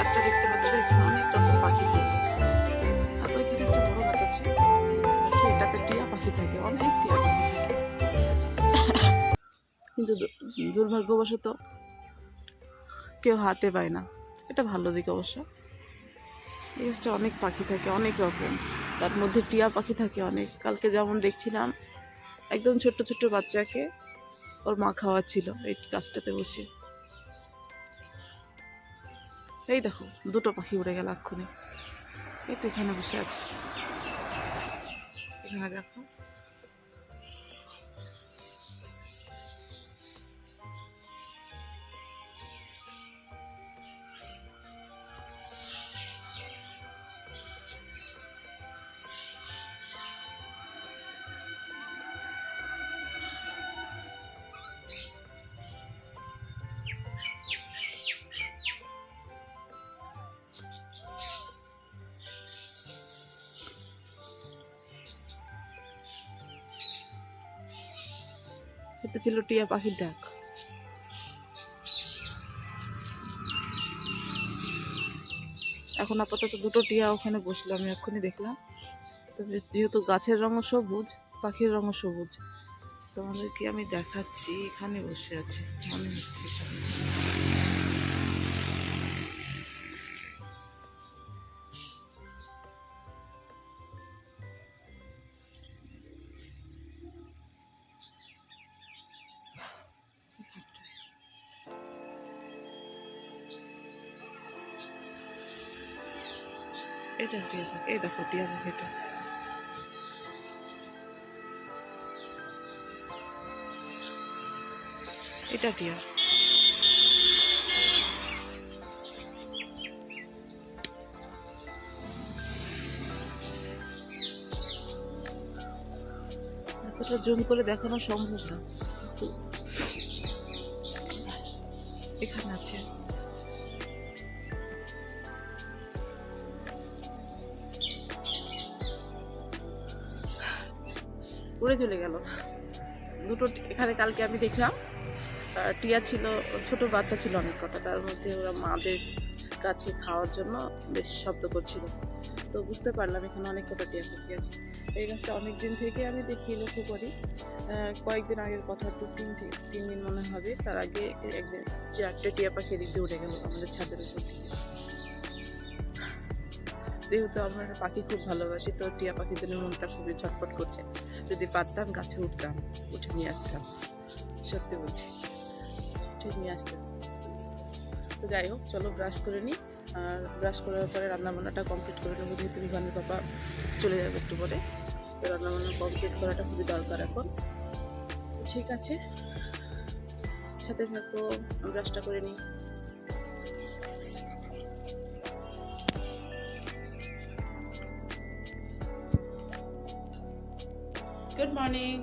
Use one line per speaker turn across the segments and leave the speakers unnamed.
গাছটা দেখতে পাচ্ছ, এখানে অনেক রকম পাখি থাকে। আর ওইখানে একটা বড় গাছ আছে, দেখতে পাচ্ছ, এটাতে টিয়া পাখি থাকে, অনেক টিয়া পাখি থাকে। কিন্তু দুর্ভাগ্যবশত কেউ হাতে পায় না, এটা ভালো দিক অবশ্য। এই গাছটা অনেক পাখি থাকে, অনেক রকম, তার মধ্যে টিয়া পাখি থাকে অনেক। কালকে যেমন দেখছিলাম একদম ছোট্ট ছোট্ট বাচ্চাকে ওর মা খাওয়াচ্ছিল এই গাছটাতে বসে। এই দেখো দুটো পাখি উড়ে গেল এক্ষুনি, এই তো এখানে বসে আছে, এখানে দেখো। এটা ছিল টিয়া পাখির ডাক। এখন আপাতত দুটো টিয়া ওখানে বসলো, আমি এক্ষুনি দেখলাম। তবে যেহেতু গাছের রঙও সবুজ, পাখির রঙও সবুজ, তোমাদেরকে আমি দেখাচ্ছি। এখানে বসে আছে মনে হচ্ছে এখানে। এটা টিয়া পাখি, এই দেখো টিয়া পাখিটা। এটা টিয়া। এতটা জুম করে দেখানো সম্ভব না, কিন্তু এখানে আছে। উড়ে চলে গেল দুটো। এখানে কালকে আমি দেখলাম টিয়া ছিল, ছোট বাচ্চা ছিল অনেক কটা, তার মধ্যে ওরা মাদের কাছে খাওয়ার জন্য বেশ শব্দ করছিল। তো বুঝতে পারলাম এখানে অনেক কটা টিয়া পাখি আছে। এই গাছটা অনেক দিন থেকে আমি দেখি, লক্ষ্য করি। কয়েকদিন আগের কথা, 3 দিন মনে হবে, তার আগে একদিন 4টে টিয়া পাখি এদিক দিয়ে উড়ে গেল আমাদের ছাদের উপর থেকে। যেহেতু আমরা পাখি খুব ভালোবাসি, তো টিয়া পাখির জন্য মনটা খুবই ছটফট করছে। যদি পারতাম গাছে উঠতাম, উঠে নিয়ে আসতাম, সত্যি বলছি, উঠে নিয়ে আসতাম। তো যাই হোক, চলো ব্রাশ করে নিই। আর ব্রাশ করার পরে রান্নাবান্নাটা কমপ্লিট করে নেবো, যেহেতু রিভানের পাপা চলে যাবে একটু পরে। তো রান্নাবান্না কমপ্লিট করাটা খুবই দরকার এখন। ঠিক আছে, সাথে থাকো, ব্রাশটা করে নিই। Good morning.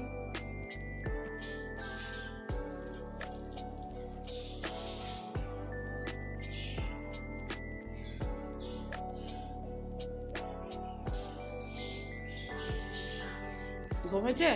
ঘুমেছে?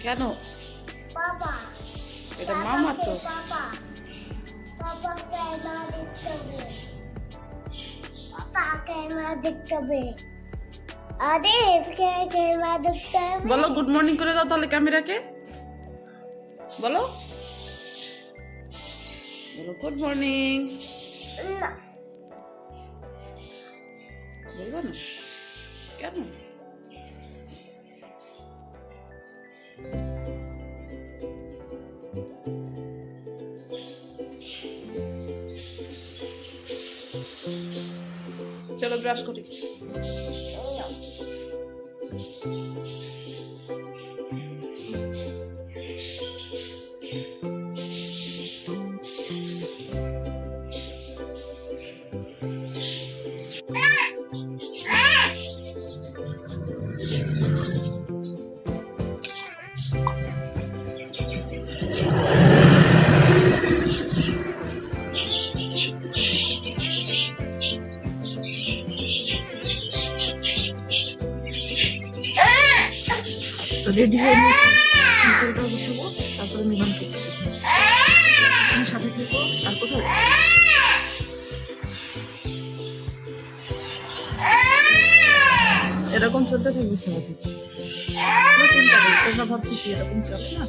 কেন?
বাবা,
এটা মামা তো।
বাবা, বাবা ক্যামেরা দেখতে হবে। বাবা ক্যামেরা দেখতে হবে। আরে ক্যামেরা দেখতে হবে।
বলো গুড মর্নিং করে দাও তাহলে ক্যামেরাকে। বলো, বলো গুড মর্নিং।
না,
বলবো না কেন? চলো ব্রাশ করি। রেডি হয়ে নিয়েছি, চুলটা গুছাবো, তারপরে মিলনকে তুমি সাথে থেকো। আর কোথায় এরকম চলতে থাকবে সারাদিন, কোনো চিন্তা নেই। তোমরা ভাবছি কি এরকম চলে না,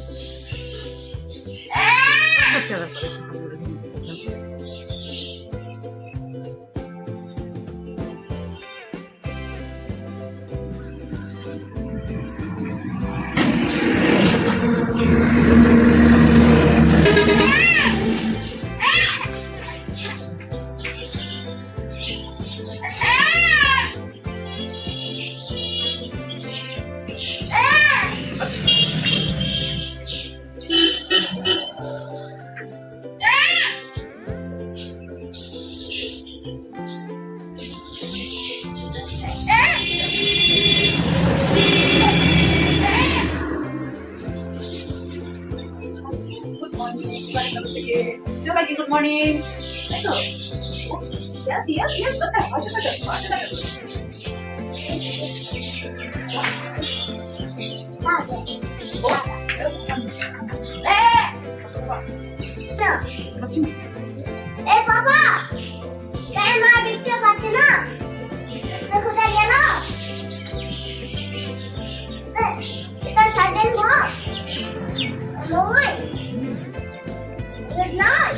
বাচ্চা ব্যাপারে সাথে করে Good morning. Yes, yes, yes.
বাবা তাই মা দেখতে পাচ্ছে না, কোথায় গেল? এটা সাজেন বস নয়, good night.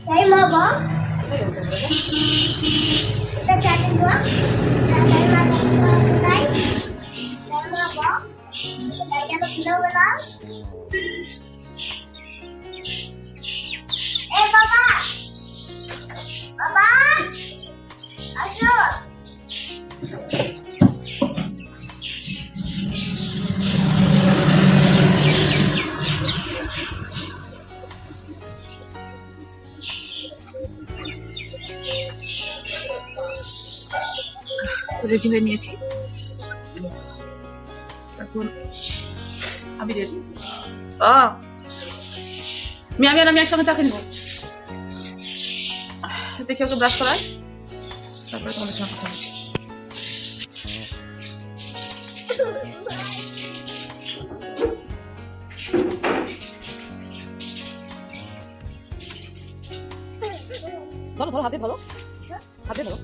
Hey, Mama. Kita chatting dua. Dari mana kita mulai? Dari apa? Dari apa kita mulai? Papa. Papa. Asal.
Ready হয়ে নিয়েছি, এখন আমি রেডি। আমি আর আমি একসঙ্গে চা কিনবো, দেখি ওকে ব্রাশ করায়, তারপরে তোমাদের সঙ্গে কথা বলছি। ধরো ধরো, হাতে ধরো, হাতে ধরো।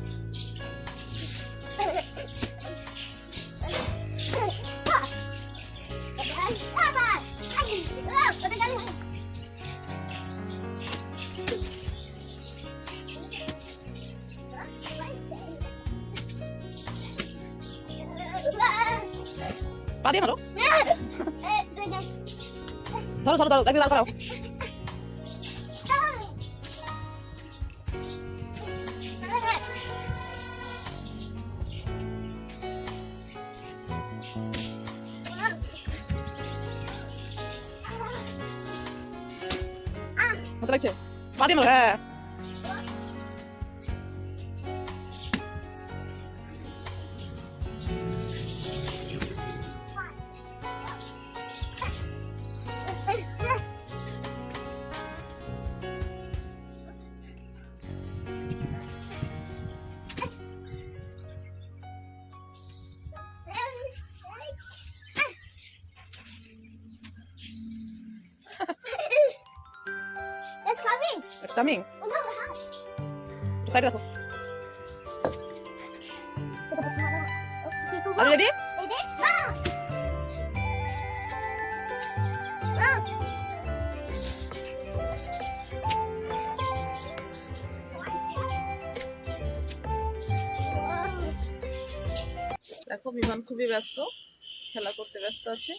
পা দিয়ে মারো, ধরো ধরো ধরো, একদিন দাঁড় করাও। মতো লাগছে? পা দিয়ে মারো। হ্যাঁ,
It's coming.
it's coming.
Oh no, the house.
সাইডে রাখো।
Are
Are you ready?
Ready? Go.
দেখো বিমান খুবই ব্যস্ত, খেলা করতে ব্যস্ত আছে।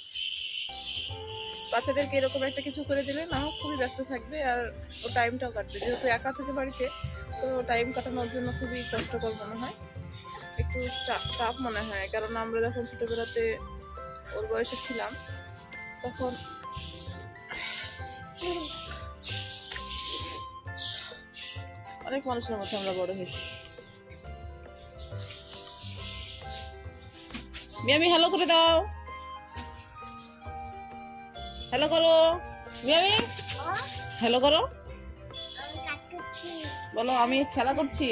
বাচ্চাদেরকে এরকম একটা কিছু করে দিলে না খুবই ব্যস্ত থাকবে আর ও টাইমটাও কাটবে, যেহেতু একা থাকে বাড়িতে, তো টাইম কাটানোর জন্য খুবই কষ্টকর মনে হয়, একটু টাফ মনে হয়। কারণ আমরা যখন ছোটবেলাতে ওর বয়সে ছিলাম তখন অনেক মানুষের মধ্যে আমরা বড় হয়েছি। মিয়ামি হ্যালো করে দাও, হ্যালো করো মিয়ামি, হ্যালো করো,
আমি কাজ করছি।
বলো আমি খেলা করছি।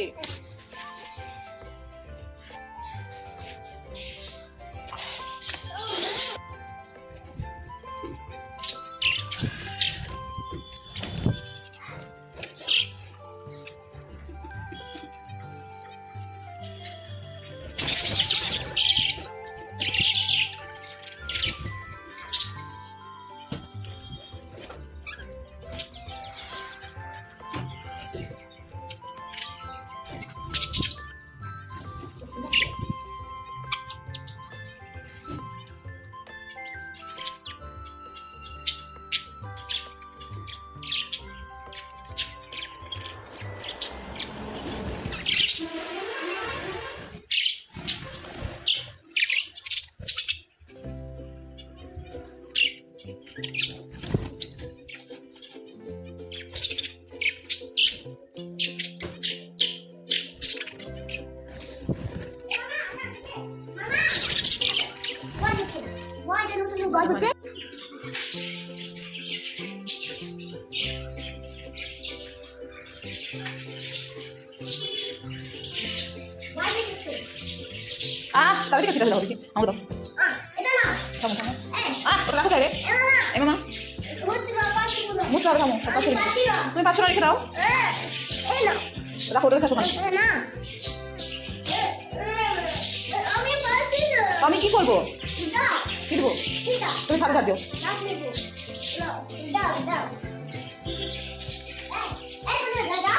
বয়টা নতুন বয় হচ্ছে। বয় হচ্ছে।
তাহলে ঠিক আছে, সেটা হবে। আমাকে দাও।
এটা না।
থামো থামো।
এই,
ওটা রাখো সাইডে।
এটা না।
এই মামা,
হচ্ছে না, পাচ্ছি না।
মুছতে হবে, থামো। সব পাশে রেখে
পাচ্ছি না।
তুমি পাচ্ছ না, রেখে দাও।
এই না।
রাখো, ওটা রেখে আসো ওখানে।
এটা না। আমি পাচ্ছি না।
তো আমি কি করবো?
দাও।
কি দেবো?
এটা।
তুমি ছাদে ঝাড় দিও।
রাখ নেবো। দাও, দাও। এই বলে দাদা।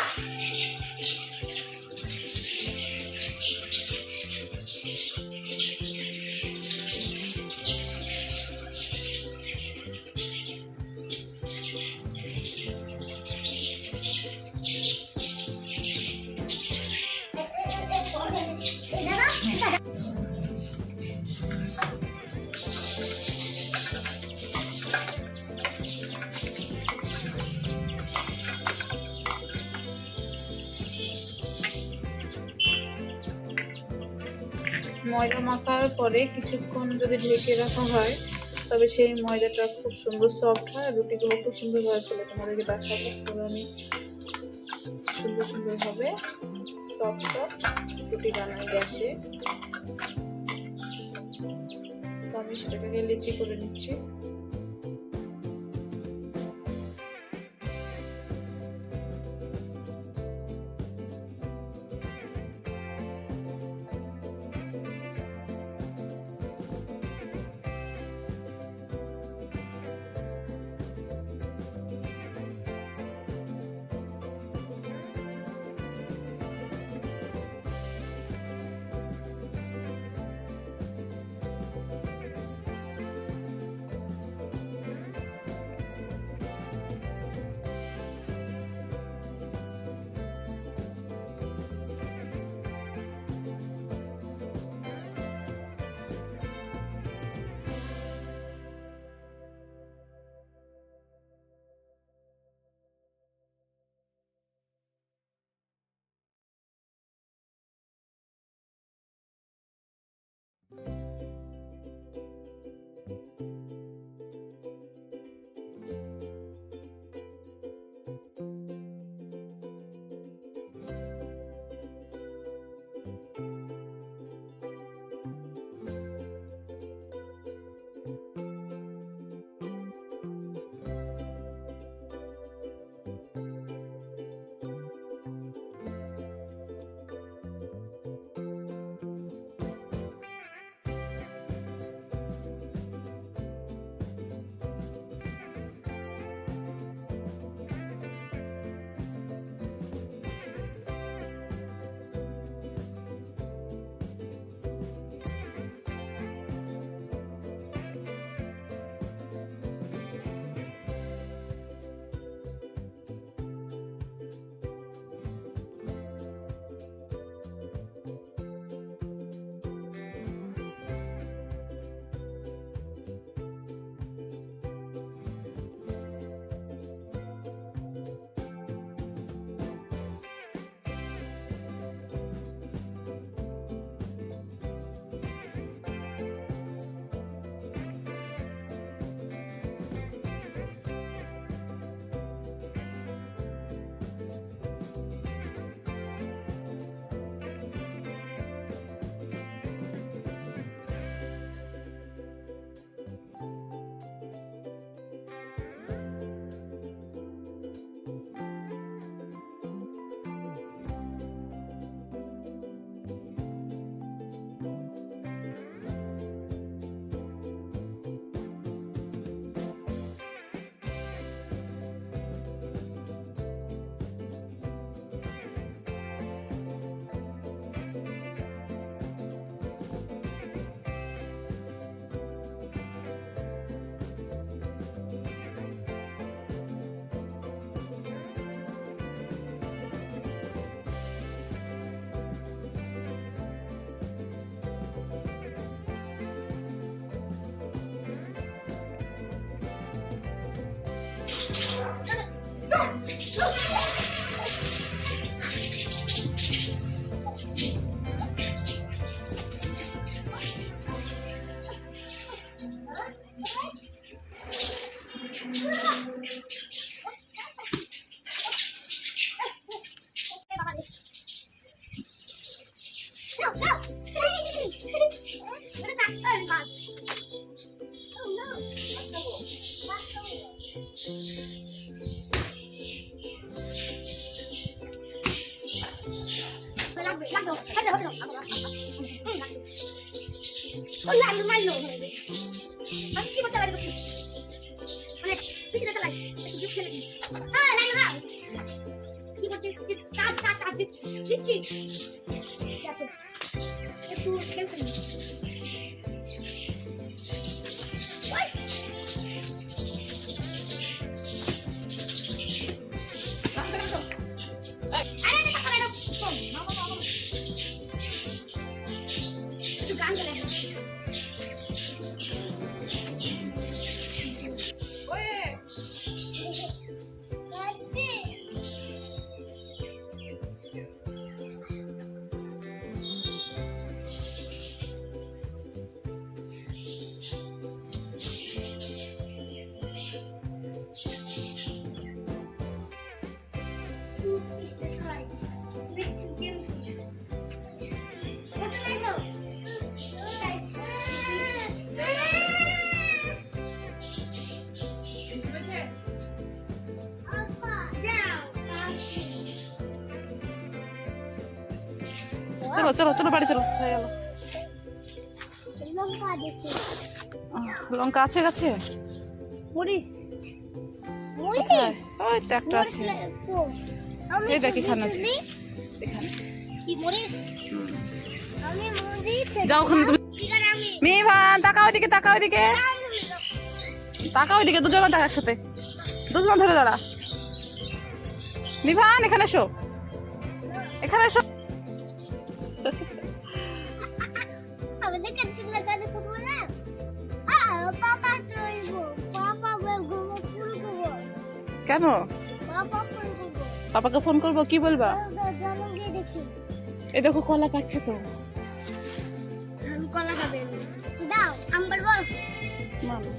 ময়দা মাখার পরে কিছুক্ষণ যদি ঢেকে রাখা হয় তবে সেই ময়দাটা খুব সুন্দর সফট হয়, আর রুটিগুলো খুব সুন্দরভাবে ফেলে তোমাদেরকে দেখাবো। তবে আমি সুন্দরভাবে সফট রুটি বানাই গ্যাসে। তো আমি সেটাকে লেচি করে নিচ্ছি।
No, no. What is that? Oh, God. Oh, no.
চলো চলো চলো বাড়ি চলো, হয়ে গেল। লঙ্কা আছে গাছে?
মরিচ
কোথায়? ওই তো একটা আছে। এই দেখ এখানে আছে, এখানে।
কি মরিচ? আমি মরিচ
যাও ওখানে তুমি।
এখানে আমি
মিভান তাকাও ওইদিকে, তাকাও ওইদিকে, তাকাও ওইদিকে, দুজনে তাকা একসাথে, দুজন ধরে দাঁড়া। মিভান এখানে এসো, এখানে এসো।
আমাদের কাছে লাগানো করবো না। পাপা চলবো, পাপা বলবো, ফুল করবো,
কেন?
পাপা ফুল করবো।
পাপাকে ফোন করবো, কি বলবা?
জানো গিয়ে দেখি।
এই দেখো কলা পাচ্ছে তো।
আমি কলা খাবে দাও, আম্বার বল।
মামা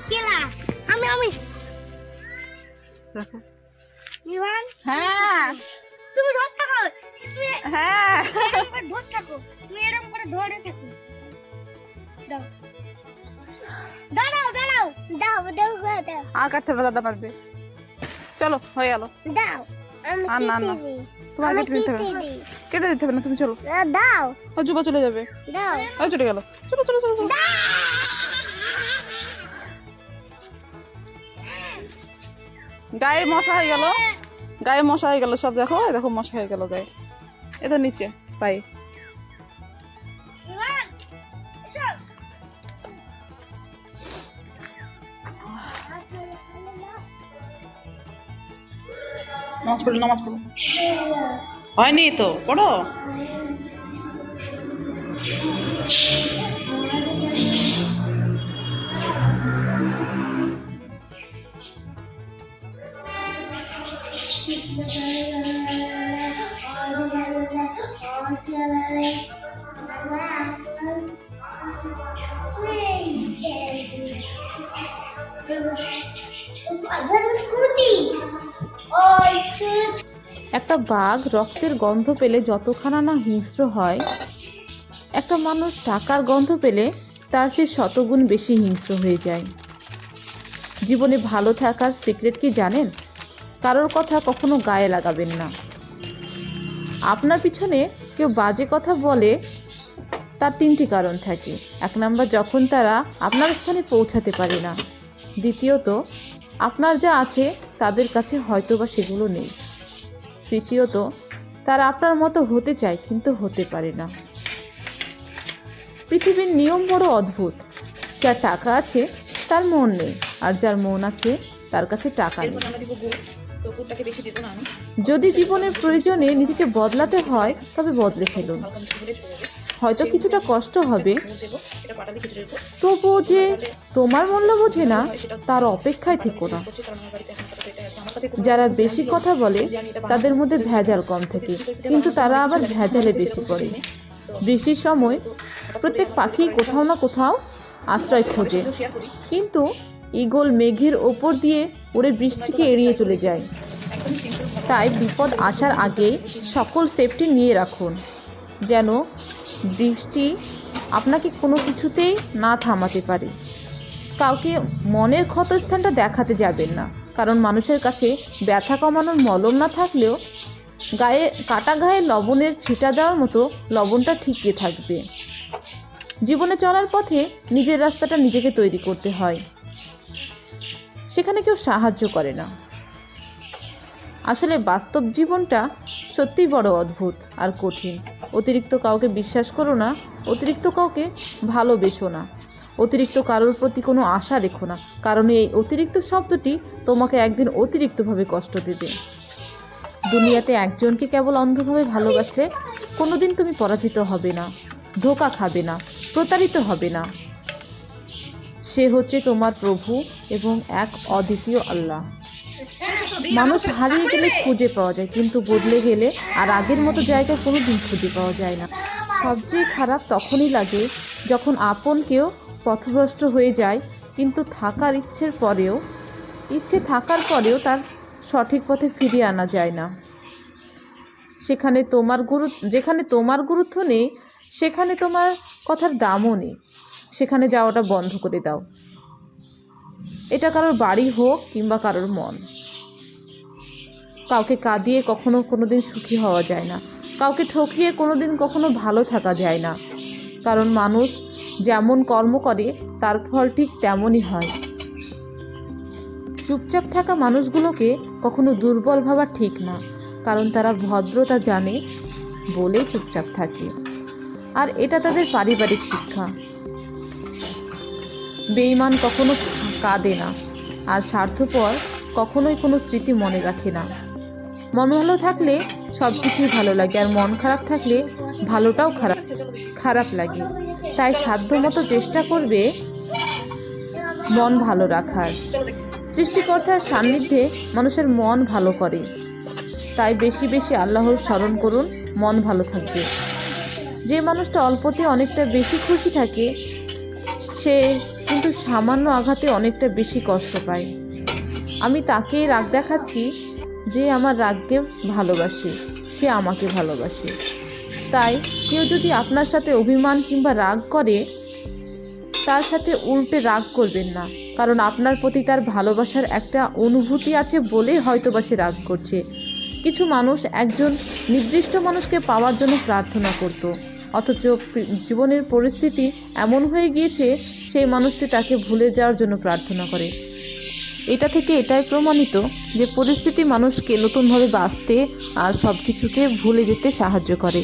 কেলা আমি
দেখো।
নিবান
হ্যাঁ
তুমি ধর থাকো, তুমি
হ্যাঁ
এরকম করে ধর থাকো, তুমি এরকম করে ধরে থাকো। দাও দাঁড়াও দাঁড়াও, দাও দাও দাও
আর কাটতে হবে, দাদা মারবে। চলো হয়ে গেল।
দাও। আমি
আর না, না।
কেটে দিই,
তোমার
আমি
কেটে দিতে হবে
কেটে
না,
দিই।
কেটে দিতে হবে না, তুমি চলো।
দাও
ও যুবা চলে যাবে,
দাও
ওই চলে গেল। চলো চলো চলো চলো। গায়ে মশা হয়ে গেল, গায়ে মশা হয়ে গেল সব। দেখো এই দেখো মশা হয়ে গেল গায়ে। এটা নিচে পাই।
নিবান এসো।
নামাজ পড়ো, নামাজ পড়ো। হয়নি তো, পড়ো। একটা বাঘ রক্তের গন্ধ পেলে যতখানা না হিংস্র হয়, একটা মানুষ টাকার গন্ধ পেলে তার চেয়ে শতগুণ বেশি হিংস্র হয়ে যায়। জীবনে ভালো থাকার সিক্রেট কি জানেন? কারোর কথা কখনো গায়ে লাগাবেন না। আপনার পিছনে কেউ বাজে কথা বলে, তার তিনটি কারণ থাকে। 1 নাম্বার, যখন তারা আপনার স্থানে পৌঁছাতে পারে না। দ্বিতীয়ত, আপনার যা আছে তাদের কাছে হয়তোবা সেগুলো নেই। তৃতীয়ত, তারা আপনার মতো হতে চায় কিন্তু হতে পারে না। পৃথিবীর নিয়ম বড় অদ্ভুত। যার টাকা আছে তার মন নেই, আর যার মন আছে তার কাছে টাকা নেই। যদি জীবনের প্রয়োজনে নিজেকে বদলাতে হয় তবে বদলে ফেলুন। হয়তো কিছুটা কষ্ট হবে,
দেবো, এটা পাটালি খিচুড়ির উপর।
তবুও যে তোমার মূল্য বোঝে না তার অপেক্ষায় থেকো না।
করছি, কারণ আমার বাড়িতে এখন আপাতত এটাই আছে। আমার কাছে কোনো
যারা
রকম
বেশি
ছিল
কথা বলে
যে আমি এটা
তাদের
বানাবো,
মধ্যে
যদি
ভেজাল কম থাকে, কিন্তু তারা আবার ভেজালে বেশি পড়ে। বৃষ্টির সময় প্রত্যেক পাখি কোথাও না কোথাও আশ্রয় খোঁজে,
শেয়ার করি।
কিন্তু ঈগল মেঘের ওপর দিয়ে উড়ে বৃষ্টিকে এড়িয়ে চলে যায়।
একদমই simple ভাবে
তাই বিপদ আসার আগেই সকল সেফটি নিয়ে রাখুন, যেন বৃষ্টি আপনাকে কোনো কিছুতেই না থামাতে পারে। কাউকে মনের ক্ষতস্থানটা দেখাতে যাবেন না, কারণ মানুষের কাছে ব্যথা কমানোর মলম না থাকলেও কাটা গায়ে লবণের ছিটা দেওয়ার মতো লবণটা ঠিকই থাকবে। জীবনে চলার পথে নিজের রাস্তাটা নিজেকে তৈরি করতে হয়, সেখানে কেউ সাহায্য করে না। আসলে বাস্তব জীবনটা সত্যিই বড় অদ্ভুত আর কঠিন। অতিরিক্ত কাউকে বিশ্বাস করো না, অতিরিক্ত কাউকে ভালোবেসো না, অতিরিক্ত কারোর প্রতি কোনো আশা রেখো না, কারণ এই অতিরিক্ত শব্দটি তোমাকে একদিন অতিরিক্তভাবে কষ্ট দেবে। দুনিয়াতে একজনকে কেবল অন্ধভাবে ভালোবাসলে কোনোদিন তুমি পরাজিত হবে না, ধোঁকা খাবে না, প্রতারিত হবে না। সে হচ্ছে তোমার প্রভু এবং এক অদ্বিতীয় আল্লাহ। মানুষ হারিয়ে গেলে খুঁজে পাওয়া যায়, কিন্তু বদলে গেলে আর আগের মতো জায়গায় কোনোদিন খুঁজে পাওয়া যায় না। সবচেয়ে খারাপ তখনই লাগে যখন আপন কেউ পথভ্রষ্ট হয়ে যায়, কিন্তু ইচ্ছে থাকার পরেও তার সঠিক পথে ফিরিয়ে আনা যায় না। যেখানে তোমার গুরুত্ব নেই, সেখানে তোমার কথার দামও নেই, সেখানে যাওয়াটা বন্ধ করে দাও। এটা কারোর বাড়ি হোক কিংবা কারোর মন। কাউকে কাঁদিয়ে কোনোদিন সুখী হওয়া যায় না, কাউকে ঠকিয়ে কখনো ভালো থাকা যায় না, কারণ মানুষ যেমন কর্ম করে তার ফল ঠিক তেমনই হয়। চুপচাপ থাকা মানুষগুলোকে কখনো দুর্বল ভাবা ঠিক না, কারণ তারা ভদ্রতা জানে বলেই চুপচাপ থাকে, আর এটা তাদের পারিবারিক শিক্ষা। বেঈমান কখনো কাঁদে না, আর স্বার্থপর কখনোই কোনো স্মৃতি মনে রাখে না। মন ভালো থাকলে সব কিছুই ভালো লাগে, আর মন খারাপ থাকলে ভালোটাও খারাপ লাগে। তাই সাধ্যমতো চেষ্টা করবে মন ভালো রাখার। সৃষ্টিকর্তার সান্নিধ্যে মানুষের মন ভালো করে, তাই বেশি বেশি আল্লাহর স্মরণ করুন, মন ভালো থাকবে। যে মানুষটা অল্পতে অনেকটা বেশি খুশি থাকে, সে কিন্তু সামান্য আঘাতে অনেকটা বেশি কষ্ট পায়। আমি তাকেই রাগ দেখাচ্ছি যে আমার রাগকে ভালোবাসে, সে আমাকে ভালোবাসে। তাই কেউ যদি আপনার সাথে অভিমান কিংবা রাগ করে, তার সাথে উল্টে রাগ করবেন না, কারণ আপনার প্রতি তার ভালোবাসার একটা অনুভূতি আছে বলেই হয়তোবা সে রাগ করছে। কিছু মানুষ একজন নির্দিষ্ট মানুষকে পাওয়ার জন্য প্রার্থনা করত, অথচ জীবনের পরিস্থিতি এমন হয়ে গিয়েছে সেই মানুষটি তাকে ভুলে যাওয়ার জন্য প্রার্থনা করে। এটা থেকে এটাই প্রমাণিত যে পরিস্থিতি মানুষকে নতুনভাবে বাঁচতে আর সব কিছুকে ভুলে যেতে সাহায্য করে।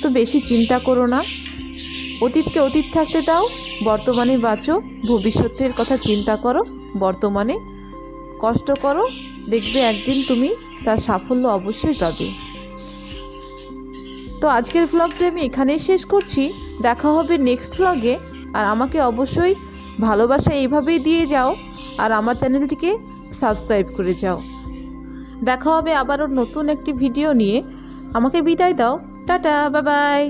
তো বেশি চিন্তা করো না, অতীতকে অতীত থাকতে দাও, বর্তমানে বাঁচো, ভবিষ্যতের কথা চিন্তা করো, বর্তমানে কষ্ট করো, দেখবে একদিন তুমি তার সাফল্য অবশ্যই পাবে। তো আজকের ভ্লগটি আমি এখানেই শেষ করছি, দেখা হবে নেক্সট ভ্লগে। আর আমাকে অবশ্যই ভালোবাসা এইভাবেই দিয়ে যাও, আর আমার চ্যানেলটিকে সাবস্ক্রাইব করে যাও। দেখা হবে আবারও নতুন একটি ভিডিও নিয়ে। আমাকে বিদায় দাও, টাটা, বাই বাই।